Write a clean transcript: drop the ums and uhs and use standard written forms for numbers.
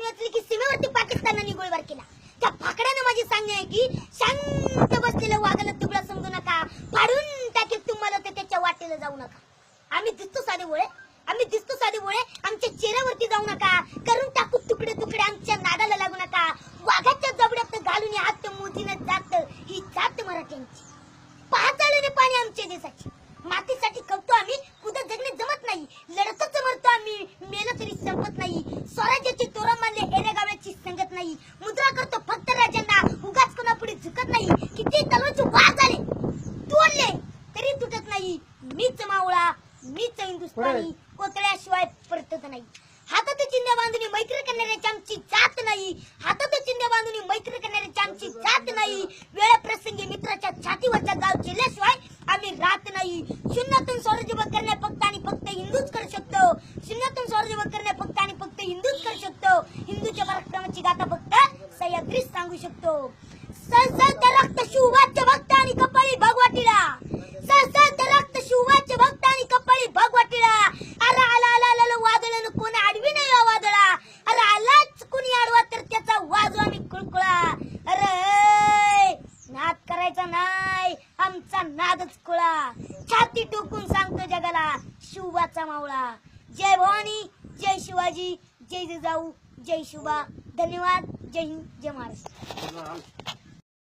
बातमी वाचली की सीमेवरती पाकिस्तानने गोळीबार केला. त्या फाकड्याने माझी सांगणे आहे की शांत बसलेल्या वाघाला तुबडा समजू नका, फाडून टाकेल तुम्हाला ते त्याच्या वाटेला जाऊ नका. आम्ही दिसतो साधे भोळे, आमच्या चेहऱ्यावरती जाऊ नका, करून टाकू तुकडे तुकडे, आमच्या नादाला लागू नका. वाघाच्या जबड्यात घालून हात मोदीनं जात ही जात मराठ्यांची. पाचाळीने पाणी आमच्या देशाची, मातीसाठी खपतो आम्ही, कुठं जगणे जमत नाही, लढतच मरतो आम्ही, मेलं तरी संपत नाही. स्वराज्याची तोरा मानले एऱ्या गावाची संगत नाही, मुद्रा करतो फक्त राजांना, उगाच कोणापुढे झुकत नाही. किती तलवारचे वार झाले तोडले तरी तुटत नाही. मीच मावळा, मीच हिंदुस्थानी, कोतळ्याशिवाय परतत नाही. हातात चिंध्या बांधून मैत्री करणाऱ्याची आमची जात नाही, हातात चिंध्या बांधून मैत्री करणाऱ्याची आमची जात नाही. वेळप्रसंगी मित्राच्या छातीवरचा गाव केल्याशिवाय आम्ही राहत नाही. शून्यातून स्वराज्य करणे फक्त आणि फक्त हिंदूच करू शकतो, शून्यातून स्वराज्य करणे फक्त आणि फक्त हिंदूच करू शकतो. हिंदूच्या पराक्रमाची गाथा फक्त सह्याद्रीच सांगू शकतो. सळसळत रक्त शिवबाच्या भक्त आणि कपाळी भगवतीला, सळसळत रक्त शिवबाचे भक्त आणि कपाळी भगवतीला. अरे आला आला आला वादळानं कोणी आडवी नाही वादळा, अरे आलाच कोणी आडवा तर त्याचा वाजवा आम्ही कुळकुळा. अरे नाद करायचा नाही, आमचा नादच कुळा. छाती टोकून सांगतो जगाला शिवबाचा मावळा. जय भवानी, जय शिवाजी, जय जिजाऊ, जय शिवबा. धन्यवाद. जय हिंद, जय महाराष्ट्र.